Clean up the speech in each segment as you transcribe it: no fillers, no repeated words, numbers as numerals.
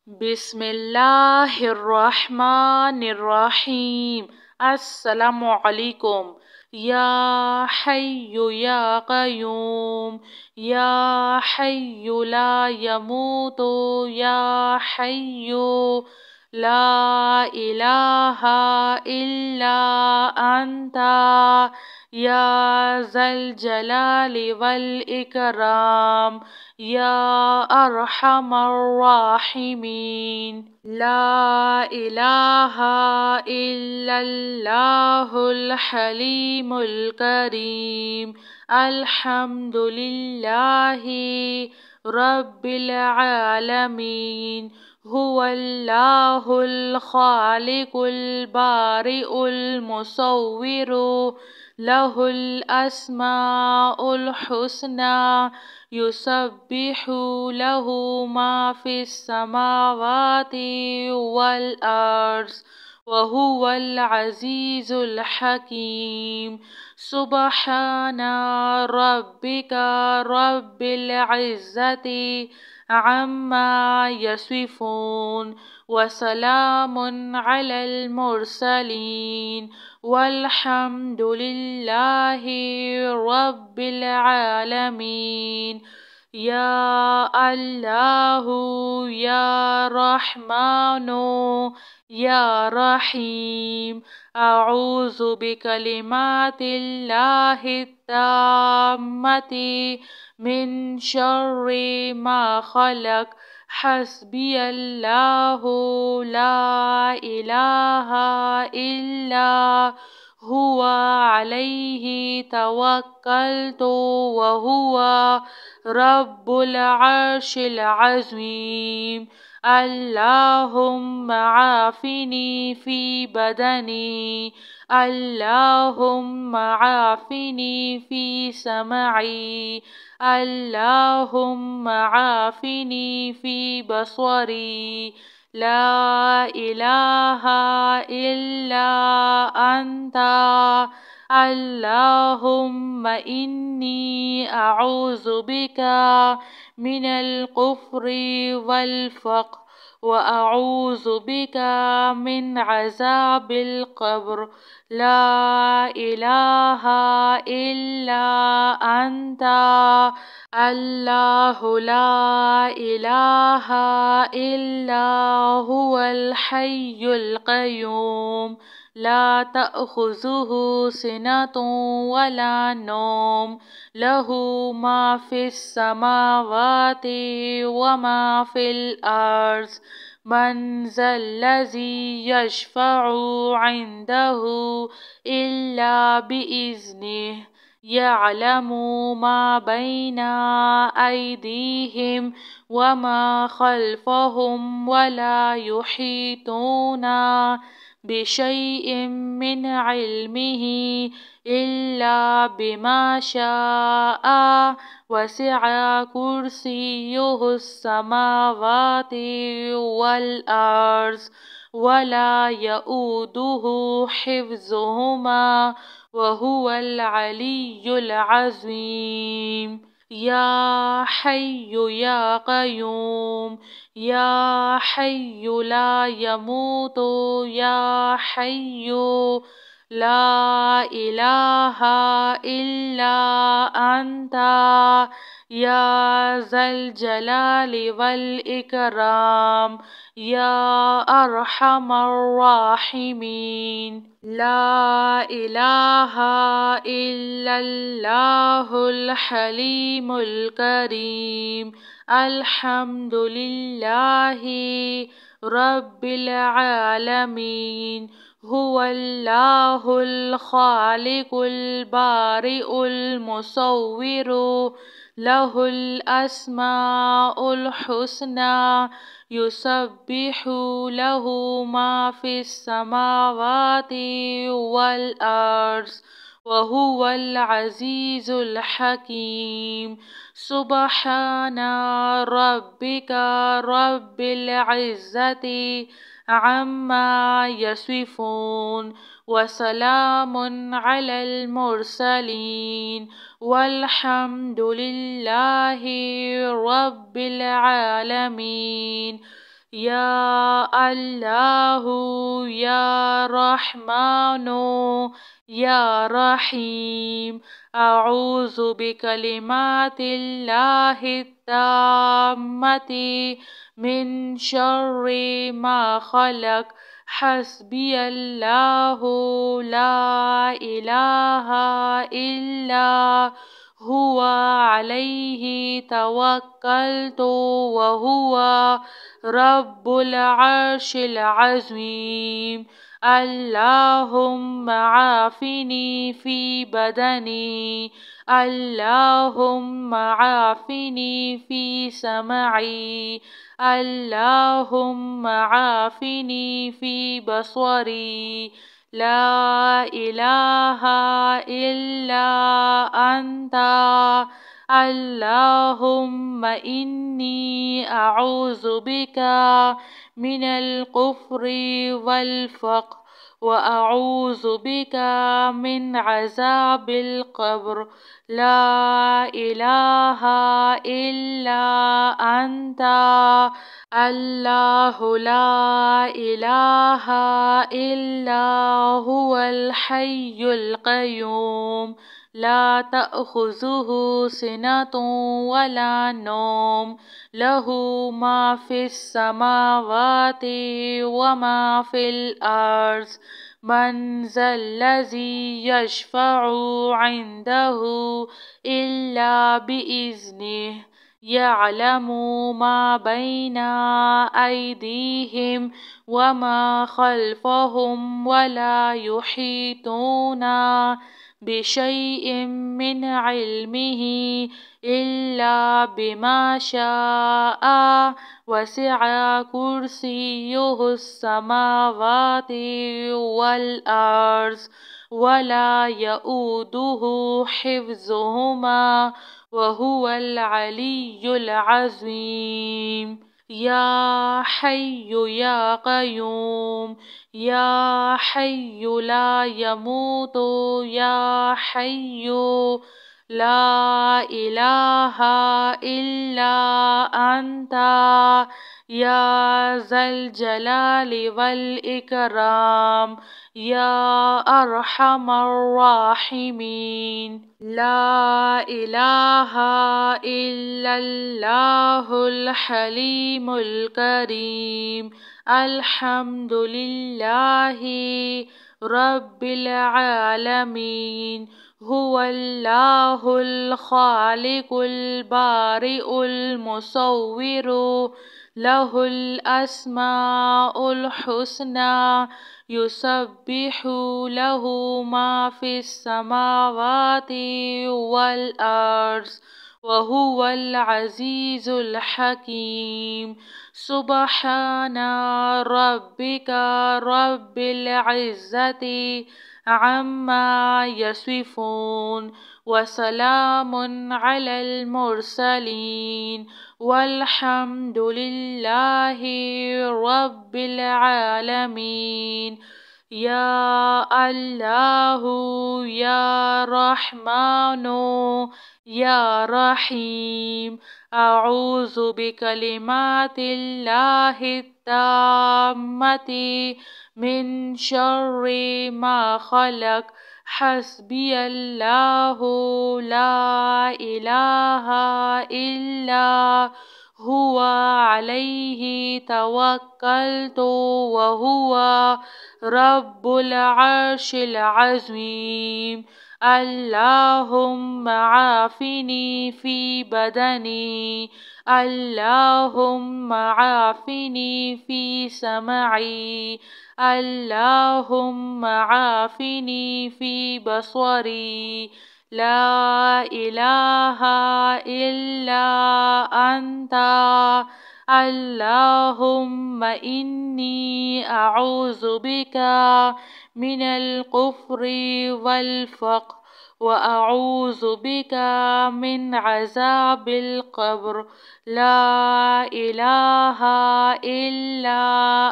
بسم اللہ الرحمن الرحیم۔ السلام علیکم۔ یا حی یا قیوم، یا حی لا یموت، یا حی لا الہ الا انت، یا ذا الجلال والاکرام، یا ارحم الراحمین۔ لا الہ الا اللہ الحلیم الکریم، الحمد للہ رب العالمین، هو اللہ الخالق البارئ المصور، لہ الاسماء الحسنى، یسبح لہ ما فی السماوات والارض، وهو العزیز الحکیم۔ سبحان ربک رب العزة عما یصفون، وسلام علی المرسلین، والحمد للہ رب العالمین۔ یا اللہ یا رحمن یا رحیم، اعوذ بکلمات اللہ التامۃ من شر ما خلق، حسبی اللہ لا الہ الا هو علیہ توکلت وہو رب العرش العظیم۔ اللہم عافنی فی بدنی، اللہم عافنی فی سمعی، اللہم عافنی فی بصری، لا الہ الا انت، اللہم انی اعوذ بک من الکفر والفقر، واعوذ بک من عذاب القبر، لا الہ الا انت، اللہ لا الہ الا هو الحی القیوم، لا تأخذہ سنۃ ولا نوم، لہ ما فی السماوات وما فی الارض، من ذا الذی یشفع عندہ الا بإذنہ، یعلم ما بین ایدیہم وما خلفہم، ولا یحیطون بشیء من علمہ الا بما شاء، وسع کرسیہ السماوات والارض، ولا یؤودہ حفظہما، وهو العلی العظیم۔ یا حی یا قیوم، یا حی لا یموت، یا حی لا الہ الا انت، یا ذا الجلال والاکرام، یا ارحم الراحمین۔ لا الہ الا اللہ الحلیم الکریم، الحمد للہ رب العالمین، هو اللہ الخالق البارئ المصور، لہ الاسماء الحسنى، یسبح لہ ما فی السماوات والارض، وهو العزیز الحکیم۔ سبحان ربک رب العزة عما یصفون، وسلام علی المرسلین، والحمد للہ رب العالمین۔ یا اللہ یا رحمان یا رحیم اعوذ بکلمات اللہ التامۃ من شر ما خلق حسبی اللہ لا الہ الا هو علیہ توکلت وهو رب العرش العظیم اللہم عافنی فی بدنی اللہم عافنی فی سمعی اللہم عافنی فی بصری لا الہ الا انت اللہم انی اعوذ بک من الکفر والفقر وأعوذ بك من عذاب القبر لا إله إلا أنت الله لا إله إلا هو الحي القيوم لا تأخذه سنة ولا نوم له ما في السماوات وما في الأرض من ذا الذي يشفع عنده إلا بإذنه يعلم ما بين أيديهم وما خلفهم ولا يحيطون بشيء من علمه إلا بما شاء وسع كرسيه السماوات والأرض ولا يؤوده حفظهما وهو العلي العظيم يا حي يا قيوم يا حي لا يموت يا حي لا إله إلا أنت يا ذا الجلال والإكرام يا أرحم الراحمين لا إله إلا الله الحليم الكريم الحمد لله رب العالمين هو الله الخالق البارئ المصور له الأسماء الحسنى يسبح له ما في السماوات والأرض وهو العزيز الحكيم سبحان ربك رب العزة عما يصفون وسلام على المرسلين والحمد لله رب العالمين يا الله يا رحمن يا رحيم أعوذ بكلمات الله التامة من شر ما خلق حسبي الله لا إله إلا هو عليه توكلت وهو رب العرش العظيم اللهم عافني في بدني اللهم عافني في سمعي اللهم عافني في بصري لا إله إلا أنت اللهم إني أعوذ بك من الكفر والفقر وأعوذ بك من عذاب القبر لا إله إلا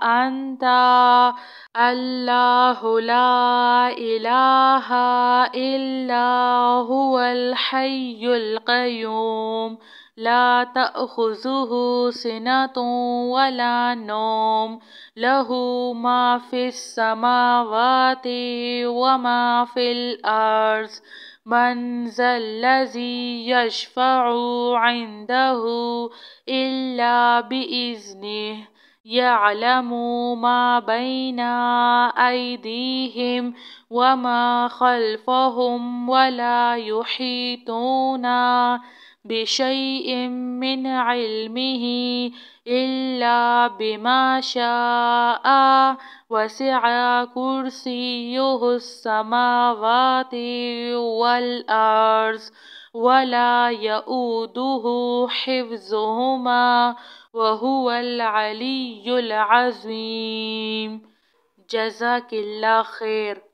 أنت الله لا إله إلا هو الحي القيوم لا تأخذه سنة ولا نوم له ما في السماوات وما في الأرض من ذا الذي يشفع عنده إلا بإذنه يعلم ما بين أيديهم وما خلفهم ولا يحيطون بشيء من علمه إلا بما شاء وسع كرسيه السماوات والأرض ولا يؤوده حفظهما وهو العلي العظيم. جزاک اللہ خیر.